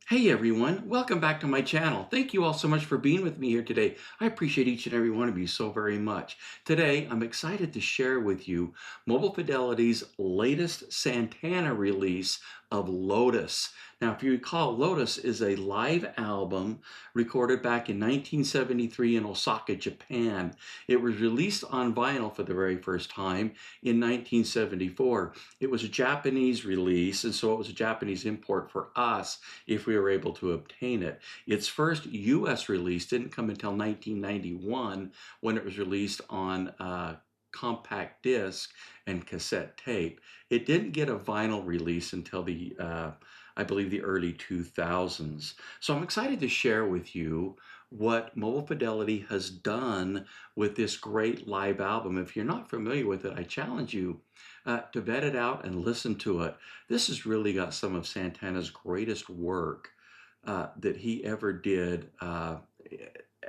Hey everyone, welcome back to my channel. Thank you all so much for being with me here today. I appreciate each and every one of you so very much. Today, I'm excited to share with you Mobile Fidelity's latest Santana release of Lotus. Now, if you recall, Lotus is a live album recorded back in 1973 in Osaka, Japan. It was released on vinyl for the very first time in 1974. It was a Japanese release, and so it was a Japanese import for us if we were able to obtain it. Its first US release didn't come until 1991 when it was released on compact disc and cassette tape. It didn't get a vinyl release until I believe the early 2000s. So I'm excited to share with you what Mobile Fidelity has done with this great live album. If you're not familiar with it, I challenge you to vet it out and listen to it. This has really got some of Santana's greatest work that he ever did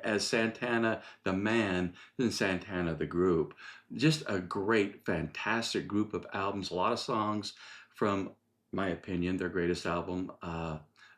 as Santana the man than Santana the group. Just a great, fantastic group of albums, a lot of songs from, my opinion, their greatest album,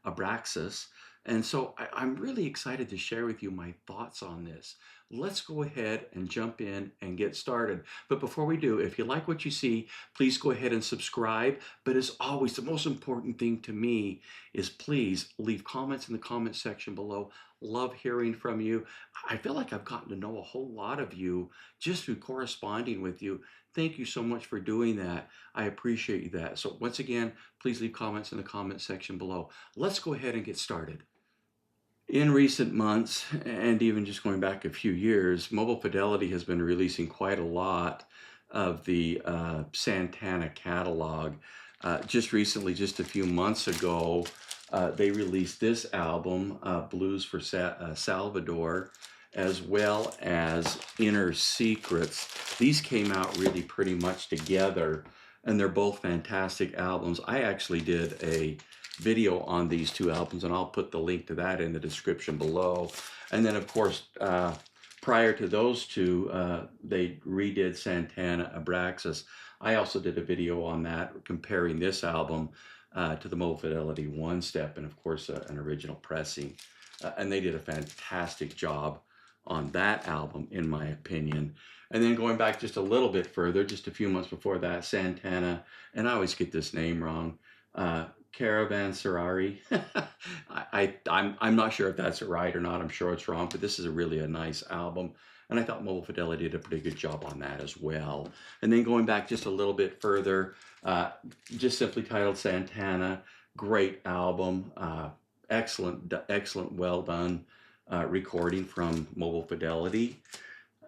Abraxas. And so I'm really excited to share with you my thoughts on this. Let's go ahead and jump in and get started. But before we do, if you like what you see, please go ahead and subscribe. But as always, the most important thing to me is please leave comments in the comment section below. Love hearing from you. I feel like I've gotten to know a whole lot of you just through corresponding with you. Thank you so much for doing that. I appreciate that. So once again, please leave comments in the comment section below. Let's go ahead and get started. In recent months, and even just going back a few years, Mobile Fidelity has been releasing quite a lot of the Santana catalog. Just recently, just a few months ago, they released this album, Blues for Salvador, as well as Inner Secrets. These came out really pretty much together, and they're both fantastic albums. I actually did a video on these two albums, and I'll put the link to that in the description below. And then, of course, prior to those two, they redid Santana Abraxas. I also did a video on that, comparing this album to the Mobile Fidelity One Step, and of course, an original pressing. And they did a fantastic job on that album, in my opinion. And then going back just a little bit further, just a few months before that, Santana, and I always get this name wrong, Caravanserari. I'm not sure if that's right or not. I'm sure it's wrong, but this is really a nice album. And I thought Mobile Fidelity did a pretty good job on that as well. And then going back just a little bit further, just simply titled Santana, great album, excellent, well done recording from Mobile Fidelity.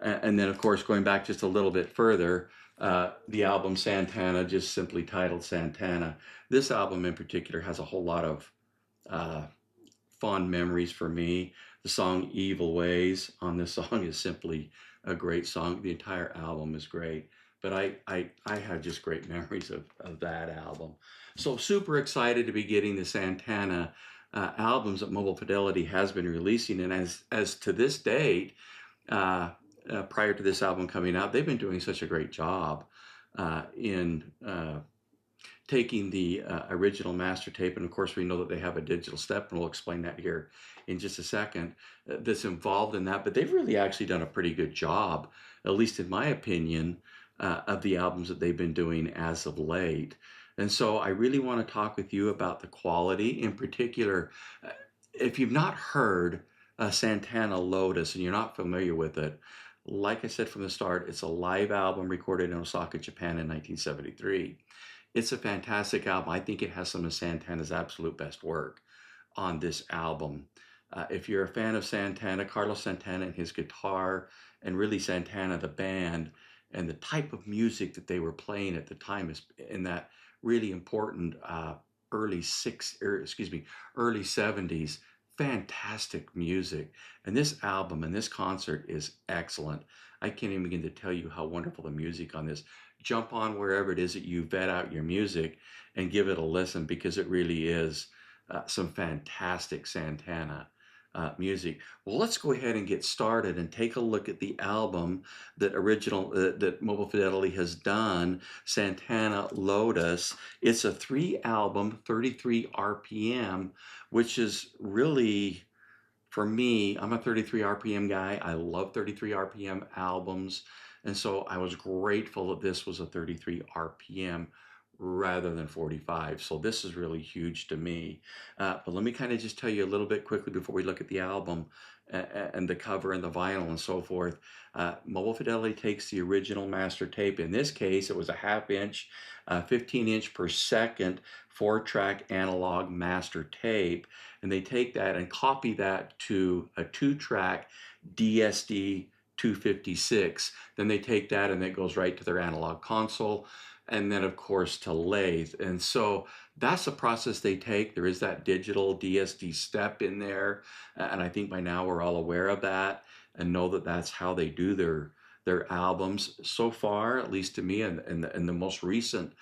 And then, of course, going back just a little bit further, the album Santana, just simply titled Santana. This album in particular has a whole lot of fond memories for me. The song Evil Ways on this song is simply a great song. The entire album is great, but I have just great memories of that album. So super excited to be getting the Santana albums that Mobile Fidelity has been releasing. And as to this date, prior to this album coming out, they've been doing such a great job in taking the original master tape, and of course we know that they have a digital step, and we'll explain that here in just a second, that's involved in that. But they've really actually done a pretty good job, at least in my opinion, of the albums that they've been doing as of late. And so I really want to talk with you about the quality. In particular, if you've not heard Santana Lotus and you're not familiar with it, like I said from the start, it's a live album recorded in Osaka, Japan in 1973. It's a fantastic album. I think it has some of Santana's absolute best work on this album. If you're a fan of Santana, Carlos Santana and his guitar, and really Santana the band, and the type of music that they were playing at the time is in that really important early 70s, fantastic music. And this album and this concert is excellent. I can't even begin to tell you how wonderful the music on this. Jump on wherever it is that you vet out your music and give it a listen, because it really is some fantastic Santana. music. Well, let's go ahead and get started and take a look at the album that Mobile Fidelity has done, Santana Lotus. It's a 3-album, 33 RPM, which is really, for me, I'm a 33 RPM guy. I love 33 RPM albums. And so I was grateful that this was a 33 RPM rather than 45. So this is really huge to me. But let me kind of just tell you a little bit quickly before we look at the album and the cover and the vinyl and so forth. Mobile Fidelity takes the original master tape. In this case, it was a 1/2 inch, 15 inch per second 4-track analog master tape. And they take that and copy that to a 2-track DSD 256. Then they take that and it goes right to their analog console, and then of course to lathe. And so that's the process they take. There is that digital DSD step in there, and I think by now we're all aware of that and know that that's how they do their albums so far, at least to me, and the most recent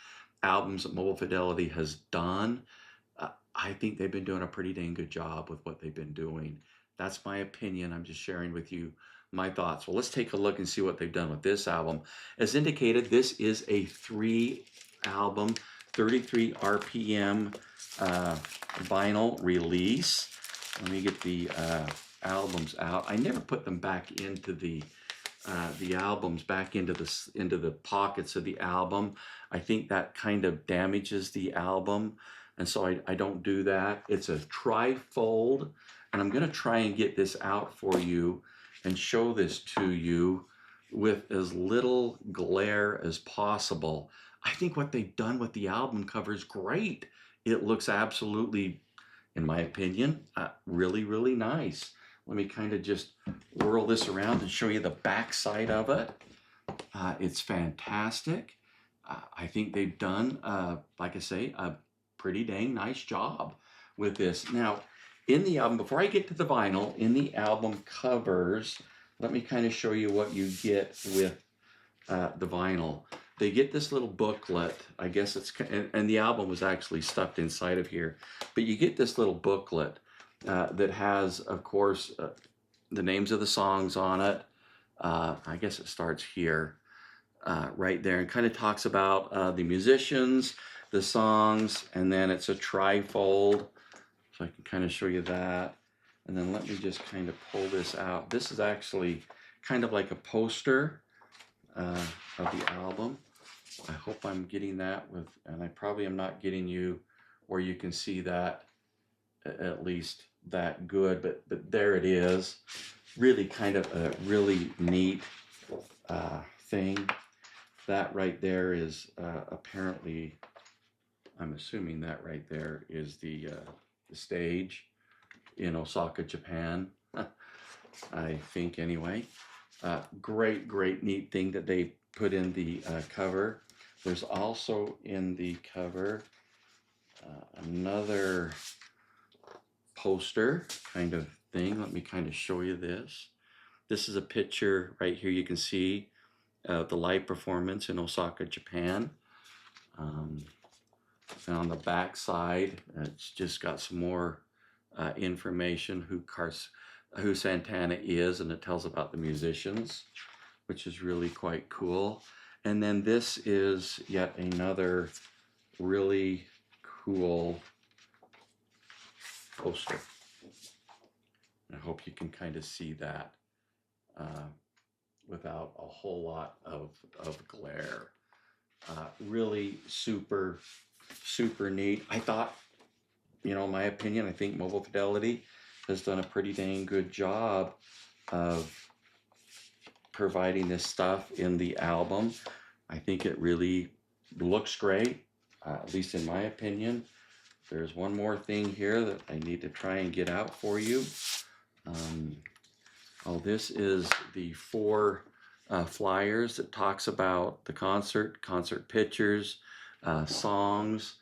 albums that Mobile Fidelity has done. I think they've been doing a pretty dang good job with what they've been doing. That's my opinion. I'm just sharing with you my thoughts. Well, let's take a look and see what they've done with this album. As indicated, this is a 3-album, 33 RPM vinyl release. Let me get the albums out. I never put them back into the albums back into the pockets of the album. I think that kind of damages the album, and so I don't do that. It's a tri-fold, and I'm going to try and get this out for you and show this to you with as little glare as possible. I think what they've done with the album cover is great. It looks absolutely, in my opinion, really, really nice. Let me kind of just whirl this around and show you the back side of it. It's fantastic. I think they've done, like I say, a pretty dang nice job with this. Now, in the album, before I get to the vinyl, in the album covers, let me kind of show you what you get with the vinyl. They get this little booklet. I guess it's, and the album was actually stuffed inside of here, but you get this little booklet that has, of course, the names of the songs on it. I guess it starts here, right there, and kind of talks about the musicians, the songs, and then it's a tri-fold. So I can kind of show you that. And then let me just kind of pull this out. This is actually kind of like a poster of the album. I hope I'm getting that with, and I probably am not getting you where you can see that at least that good, but there it is. Really kind of a really neat thing. That right there is apparently, I'm assuming that right there is the stage in Osaka, Japan. I think anyway. Great neat thing that they put in the cover. There's also in the cover another poster kind of thing. Let me kind of show you this. This is a picture right here. You can see the live performance in Osaka, Japan. And on the back side, it's just got some more information who Santana is, and it tells about the musicians, which is really quite cool. And then this is yet another really cool poster. I hope you can kind of see that without a whole lot of glare. Really super neat. I thought, you know, my opinion, I think Mobile Fidelity has done a pretty dang good job of providing this stuff in the album. I think it really looks great, at least in my opinion. There's one more thing here that I need to try and get out for you. This is the 4 flyers that talks about the concert pictures, songs,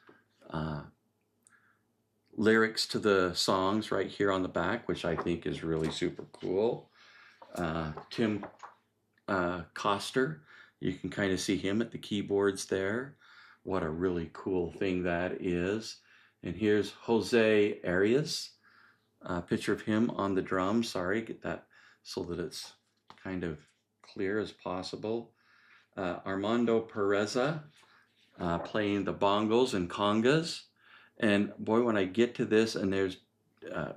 lyrics to the songs right here on the back, which I think is really super cool. Tim Coster, you can kind of see him at the keyboards there. What a really cool thing that is. And here's Jose Arias, Picture of him on the drums. Sorry, get that so that it's kind of clear as possible. Armando Pereza playing the bongos and congas. And boy, when I get to this, and there's uh,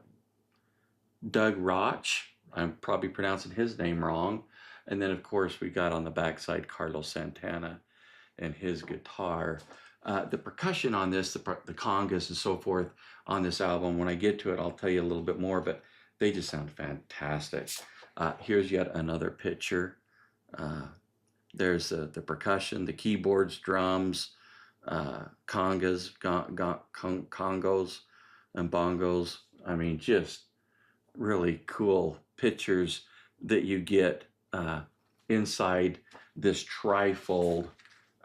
Doug Roch, I'm probably pronouncing his name wrong. And then, of course, we got on the backside Carlos Santana and his guitar. The percussion on this, the congas and so forth on this album, when I get to it, I'll tell you a little bit more, but they just sound fantastic. Here's yet another picture. There's the percussion, the keyboards, drums, congas, congos, and bongos. I mean, just really cool pictures that you get inside this trifold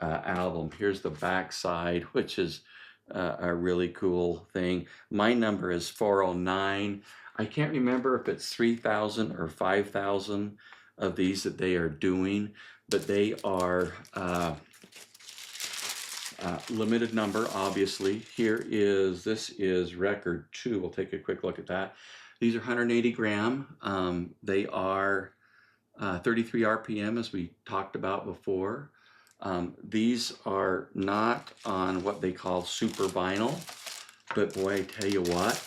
album. Here's the back side, which is a really cool thing. My number is 409. I can't remember if it's 3,000 or 5,000 of these that they are doing, but they are limited number, obviously. This is record 2. We'll take a quick look at that. These are 180 gram. They are 33 RPM, as we talked about before. These are not on what they call super vinyl, but boy, I tell you what,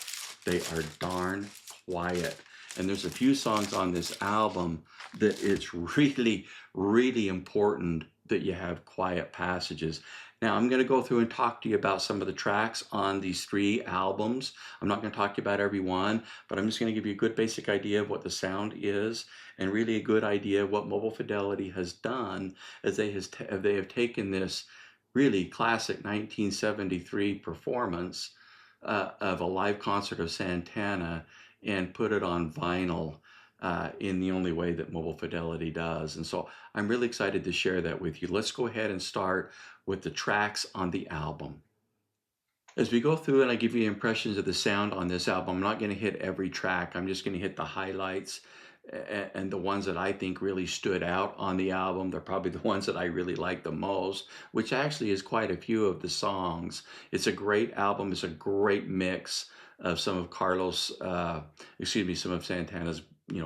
they are darn quiet. And there's a few songs on this album that it's really, really important that you have quiet passages. Now, I'm going to go through and talk to you about some of the tracks on these 3 albums. I'm not going to talk to you about every one, but I'm just going to give you a good basic idea of what the sound is and really a good idea of what Mobile Fidelity has done as they have taken this really classic 1973 performance of a live concert of Santana and put it on vinyl in the only way that Mobile Fidelity does. And so I'm really excited to share that with you. Let's go ahead and start with the tracks on the album. As we go through and I give you impressions of the sound on this album, I'm not going to hit every track. I'm just going to hit the highlights and the ones that I think really stood out on the album. They're probably the ones that I really like the most, which actually is quite a few of the songs. It's a great album. It's a great mix of some of some of Santana's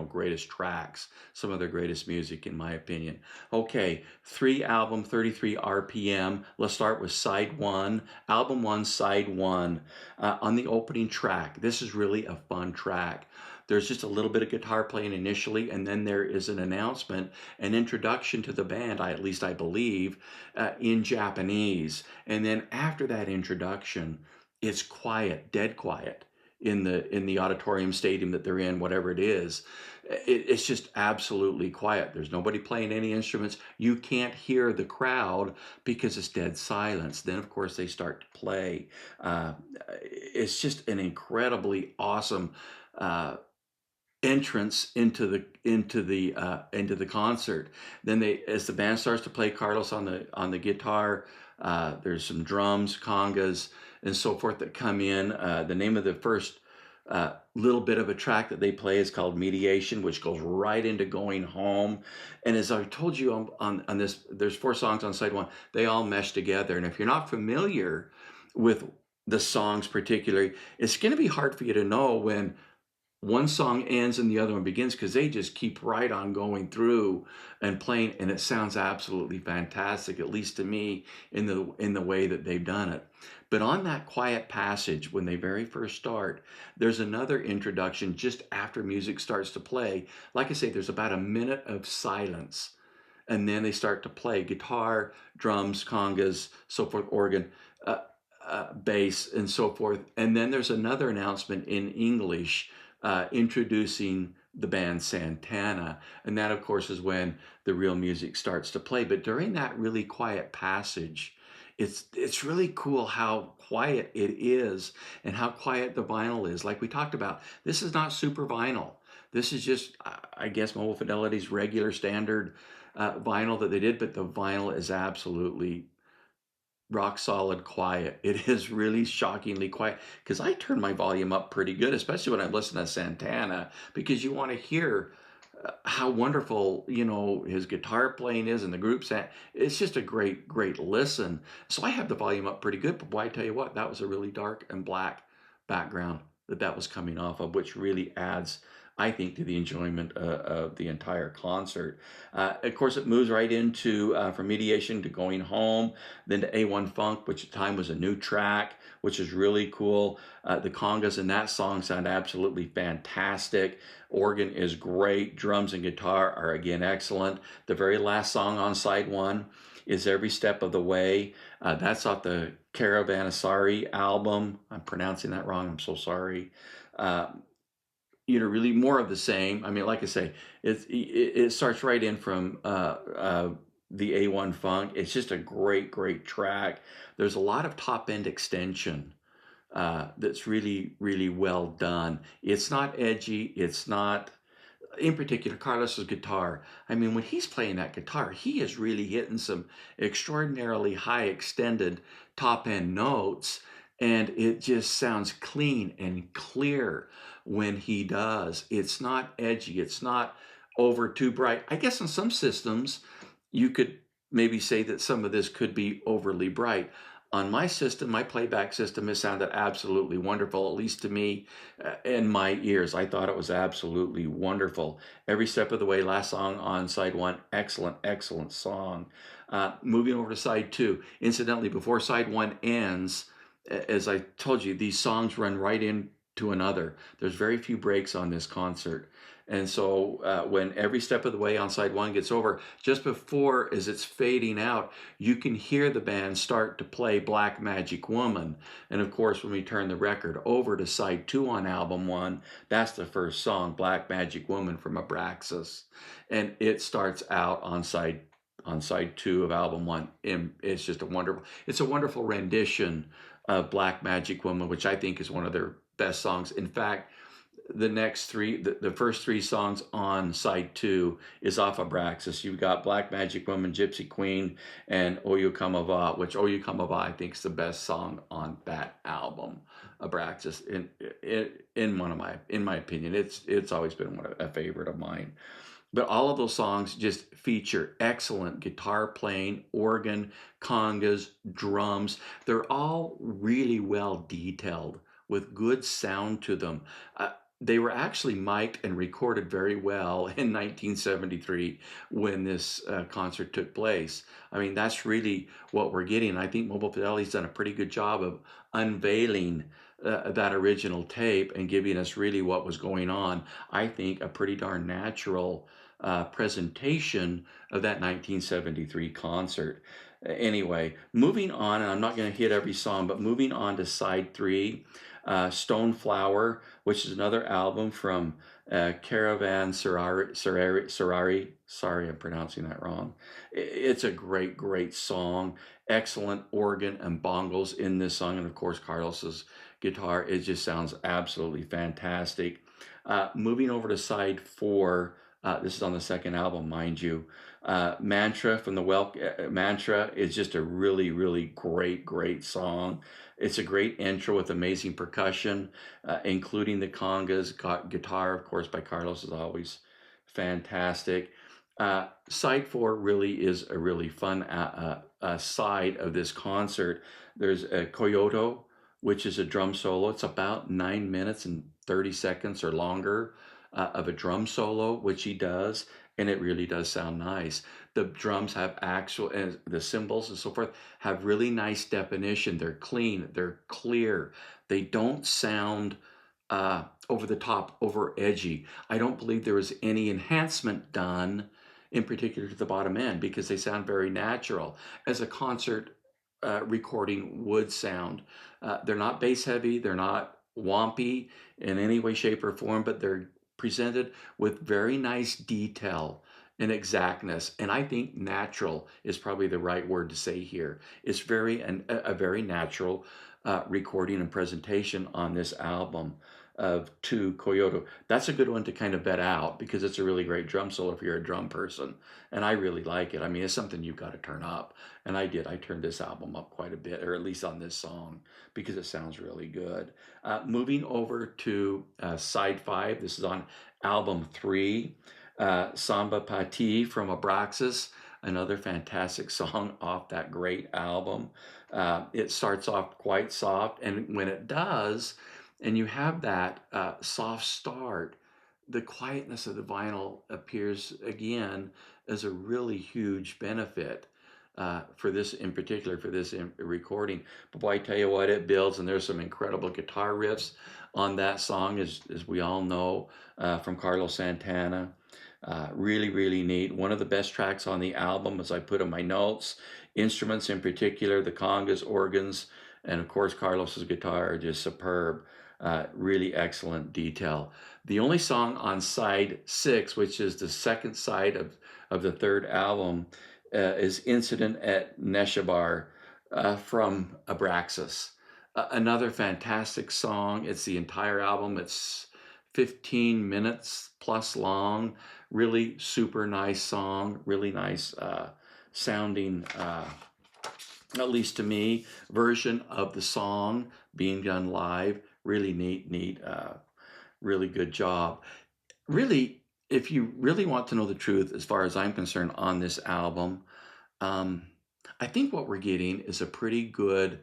greatest tracks, some of their greatest music in my opinion. Okay, 3 album, 33 RPM. Let's start with side 1, album 1, side 1. On the opening track, this is really a fun track. There's just a little bit of guitar playing initially, and then there is an announcement, an introduction to the band, at least I believe, in Japanese. And then after that introduction, it's quiet, dead quiet in the auditorium, stadium that they're in, whatever it is. It's just absolutely quiet. There's nobody playing any instruments. You can't hear the crowd because it's dead silence. Then, of course, they start to play. It's just an incredibly awesome entrance into the concert. Then as the band starts to play, Carlos on the guitar, there's some drums, congas, and so forth that come in. The name of the first little bit of a track that they play is called Mediation, which goes right into Going Home. And as I told you on this, there's 4 songs on side 1. They all mesh together. And if you're not familiar with the songs particularly, it's going to be hard for you to know when one song ends and the other one begins, because they just keep right on going through and playing, and it sounds absolutely fantastic, at least to me, in the way that they've done it. But on that quiet passage, when they very first start, there's another introduction just after music starts to play. Like I say, there's about a minute of silence, and then they start to play guitar, drums, congas, so forth, organ, bass, and so forth. And then there's another announcement in English introducing the band Santana. And that, of course, is when the real music starts to play. But during that really quiet passage, it's really cool how quiet it is and how quiet the vinyl is. Like we talked about, this is not super vinyl. This is just, I guess, Mobile Fidelity's regular standard vinyl that they did, but the vinyl is absolutely rock solid quiet. It is really shockingly quiet, because I turn my volume up pretty good, especially when I listen to Santana, because you want to hear how wonderful his guitar playing is and the group sound. It's just a great listen. So I have the volume up pretty good, but boy, I tell you what, that was a really dark and black background. that was coming off of, which really adds, I think, to the enjoyment of the entire concert. Of course, it moves right into from mediation to going home, then to A1 Funk, which at the time was a new track, which is really cool. The congas in that song sound absolutely fantastic. Organ is great. Drums and guitar are again excellent. The very last song on side one is Every Step of the Way. That's off the Caravanserai album. I'm pronouncing that wrong. I'm so sorry. Uh, really more of the same. I mean, like I say, it starts right in from the A1 Funk. It's just a great track. There's a lot of top end extension that's really well done. It's not edgy. It's not, in particular, Carlos's guitar. I mean, when he's playing that guitar, he is really hitting some extraordinarily high extended top end notes, and it just sounds clean and clear when he does. It's not edgy. It's not over too bright. I guess in some systems, you could maybe say that some of this could be overly bright. On my system, my playback system, it sounded absolutely wonderful, at least to me, in my ears. I thought it was absolutely wonderful. Every Step of the Way, last song on side one, excellent song. Moving over to side two, incidentally, before side one ends, as I told you, these songs run right into another. There's very few breaks on this concert. And so when Every Step of the Way on side one gets over, just before, as it's fading out, you can hear the band start to play Black Magic Woman. And of course, when we turn the record over to side two on album one, that's the first song, Black Magic Woman from Abraxas. And it starts out on side two of album one. And it's just it's a wonderful rendition of Black Magic Woman, which I think is one of their best songs. In fact, the first three songs on side two is off Abraxas. You've got Black Magic Woman, Gypsy Queen, and Oyu Kamava, which Oyu Kamava I think is the best song on that album, Abraxas. In my opinion, it's always been a favorite of mine. But all of those songs just feature excellent guitar playing, organ, congas, drums. They're all really well detailed with good sound to them. They were actually mic'd and recorded very well in 1973 when this concert took place. I mean, that's really what we're getting. I think Mobile Fidelity's done a pretty good job of unveiling that original tape and giving us really what was going on. I think a pretty darn natural presentation of that 1973 concert. Anyway, moving on, and I'm not going to hit every song, but moving on to side three, Stone Flower, which is another album from Caravanserai. Sorry, I'm pronouncing that wrong. It's a great song. Excellent organ and bongos in this song, and of course Carlos's guitar. It just sounds absolutely fantastic. Moving over to side four. This is on the second album, mind you. Mantra from the Mantra is just a really great song. It's a great intro with amazing percussion, including the congas. Guitar, of course, by Carlos is always fantastic. Side four really is a really fun side of this concert. There's a Coyote, which is a drum solo. It's about 9 minutes and 30 seconds or longer of a drum solo, which he does, and it really does sound nice. The drums have and the cymbals and so forth have really nice definition. They're clean, they're clear. They don't sound over the top, over edgy. I don't believe there was any enhancement done, in particular to the bottom end, because they sound very natural, as a concert recording would sound. They're not bass heavy, they're not wompy in any way, shape, or form, but they're presented with very nice detail and exactness. And I think natural is probably the right word to say here. It's a very natural recording and presentation on this album of To Coyote. That's a good one to kind of vet out, because it's a really great drum solo if you're a drum person. And I really like it. I mean, it's something you've got to turn up. And I did. I turned this album up quite a bit, or at least on this song, because it sounds really good. Moving over to side five. This is on album three, Samba Pati from Abraxas. Another fantastic song off that great album. It starts off quite soft, and when it does, and you have that soft start, the quietness of the vinyl appears again as a really huge benefit for this in particular, for this recording. But boy, I tell you what, it builds, and there's some incredible guitar riffs on that song, as we all know, from Carlos Santana. Really, really neat. One of the best tracks on the album, as I put in my notes. Instruments in particular, the congas, organs, and of course Carlos's guitar are just superb. Really excellent detail. The only song on side 6, which is the second side of the third album, is Incident at Neshabar from Abraxas. Another fantastic song. It's the entire album. It's 15 minutes plus long. Really super nice song. Really nice sounding, at least to me, version of the song being done live. Really neat, really good job. Really, if you really want to know the truth, as far as I'm concerned, on this album, um, I think what we're getting is a pretty good,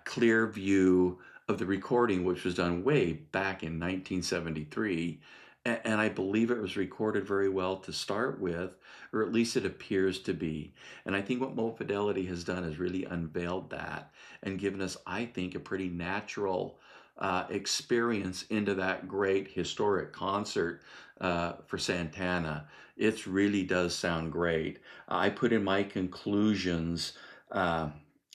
clear view of the recording, which was done way back in 1973. And I believe it was recorded very well to start with, or at least it appears to be. And I think what Mo Fidelity has done is really unveiled that and given us, I think, a pretty natural experience into that great historic concert for Santana. It really does sound great. I put in my conclusions.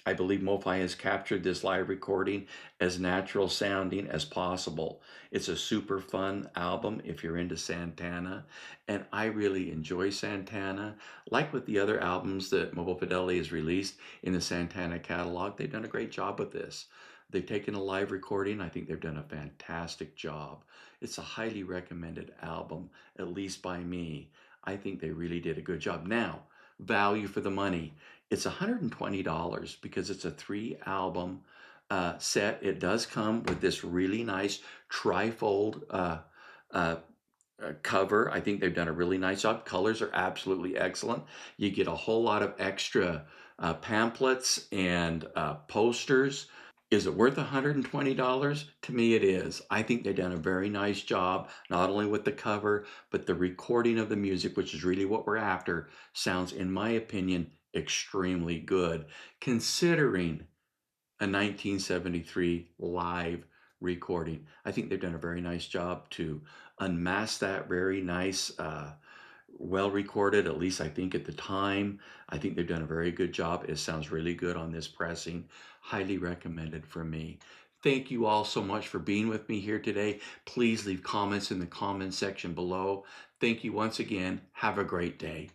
I believe MoFi has captured this live recording as natural sounding as possible. It's a super fun album if you're into Santana, and I really enjoy Santana. Like with the other albums that Mobile Fidelity has released in the Santana catalog, they've done a great job with this. They've taken a live recording. I think they've done a fantastic job. It's a highly recommended album, at least by me. I think they really did a good job. Now, value for the money. It's $120 because it's a 3 album set. It does come with this really nice trifold uh, cover. I think they've done a really nice job. Colors are absolutely excellent. You get a whole lot of extra pamphlets and posters. Is it worth $120? To me, it is. I think they've done a very nice job, not only with the cover, but the recording of the music, which is really what we're after, sounds, in my opinion, extremely good, considering a 1973 live recording. I think they've done a very nice job to unmask that very nice, well recorded, at least I think at the time. I think they've done a very good job. It sounds really good on this pressing. Highly recommended for me. Thank you all so much for being with me here today. Please leave comments in the comment section below. Thank you once again. Have a great day.